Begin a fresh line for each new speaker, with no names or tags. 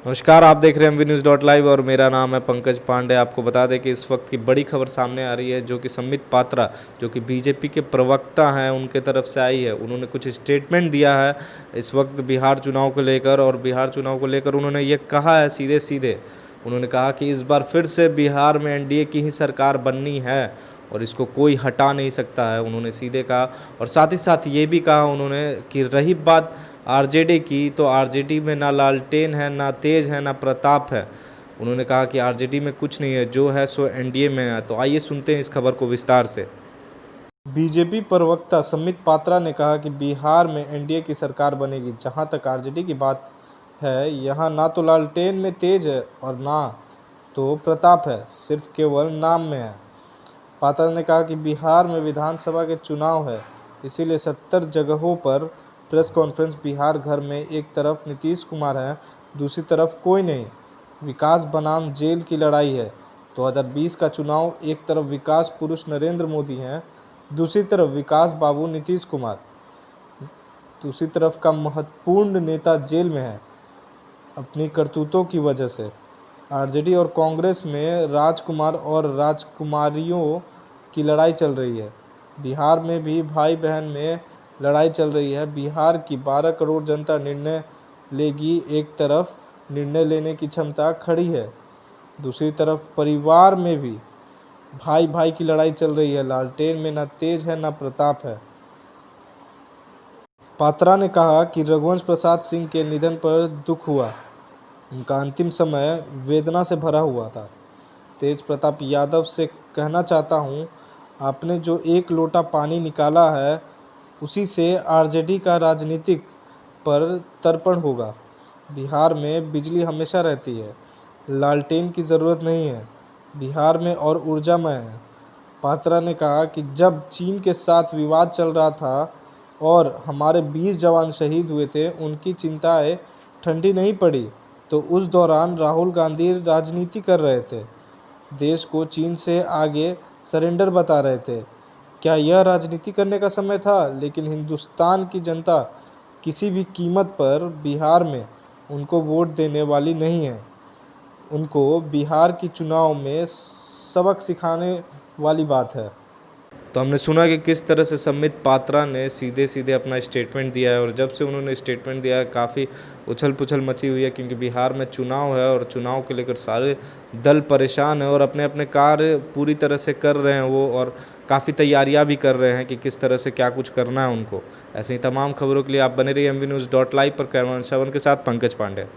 नमस्कार, आप देख रहे हैं MVNews.live और मेरा नाम है पंकज पांडे। आपको बता दें कि इस वक्त की बड़ी खबर सामने आ रही है, जो कि संबित पात्रा, जो कि बीजेपी के प्रवक्ता हैं, उनके तरफ से आई है। उन्होंने कुछ स्टेटमेंट दिया है इस वक्त बिहार चुनाव को लेकर, और बिहार चुनाव को लेकर उन्होंने ये कहा है सीधे सीधे। उन्होंने कहा कि इस बार फिर से बिहार में एनडीए की ही सरकार बननी है और इसको कोई हटा नहीं सकता है, उन्होंने सीधे कहा। और साथ ही साथ ये भी कहा उन्होंने कि रही बात आरजेडी की, तो आरजेडी में ना लालटेन है, ना तेज है, ना प्रताप है। उन्होंने कहा कि आरजेडी में कुछ नहीं है, जो है सो एनडीए में है। तो आइए सुनते हैं इस खबर को विस्तार से। बीजेपी प्रवक्ता संबित पात्रा ने कहा कि बिहार में एनडीए की सरकार बनेगी। जहां तक आरजेडी की बात है, यहां ना तो लालटेन में तेज है और ना तो प्रताप है, सिर्फ केवल नाम में है। पात्रा ने कहा कि बिहार में विधानसभा के चुनाव है, इसीलिए 70 जगहों पर प्रेस कॉन्फ्रेंस। बिहार घर में एक तरफ नीतीश कुमार है, दूसरी तरफ कोई नहीं। विकास बनाम जेल की लड़ाई है। 2020 का चुनाव, एक तरफ विकास पुरुष नरेंद्र मोदी हैं, दूसरी तरफ विकास बाबू नीतीश कुमार। दूसरी तरफ का महत्वपूर्ण नेता जेल में है अपनी करतूतों की वजह से। आरजेडी और कांग्रेस में राजकुमार और राजकुमारियों की लड़ाई चल रही है। बिहार में भी भाई बहन में लड़ाई चल रही है। बिहार की 12 करोड़ जनता निर्णय लेगी। एक तरफ निर्णय लेने की क्षमता खड़ी है, दूसरी तरफ परिवार में भी भाई भाई की लड़ाई चल रही है। लालटेन में ना तेज है ना प्रताप है। पात्रा ने कहा कि रघुवंश प्रसाद सिंह के निधन पर दुख हुआ। उनका अंतिम समय वेदना से भरा हुआ था। तेज प्रताप यादव से कहना चाहता हूं, आपने जो एक लोटा पानी निकाला है, उसी से आरजेडी का राजनीतिक पर तर्पण होगा। बिहार में बिजली हमेशा रहती है, लालटेन की ज़रूरत नहीं है। बिहार में और ऊर्जामय है। पात्रा ने कहा कि जब चीन के साथ विवाद चल रहा था और हमारे 20 जवान शहीद हुए थे, उनकी चिंताएं ठंडी नहीं पड़ी। तो उस दौरान राहुल गांधी राजनीति कर रहे थे, देश को चीन से आगे सरेंडर बता रहे थे। क्या यह राजनीति करने का समय था? लेकिन हिंदुस्तान की जनता किसी भी कीमत पर बिहार में उनको वोट देने वाली नहीं है। उनको बिहार की चुनाव में सबक सिखाने वाली बात है। तो हमने सुना कि किस तरह से संबित पात्रा ने सीधे सीधे अपना स्टेटमेंट दिया है, और जब से उन्होंने स्टेटमेंट दिया है काफ़ी उछल पुछल मची हुई है, क्योंकि बिहार में चुनाव है और चुनाव को लेकर सारे दल परेशान हैं और अपने अपने कार्य पूरी तरह से कर रहे हैं वो, और काफ़ी तैयारियां भी कर रहे हैं कि किस तरह से क्या कुछ करना है उनको। ऐसे ही तमाम खबरों के लिए आप बने रहिए MVNews.live पर। कैमरामैन श्रवण के साथ पंकज पांडे।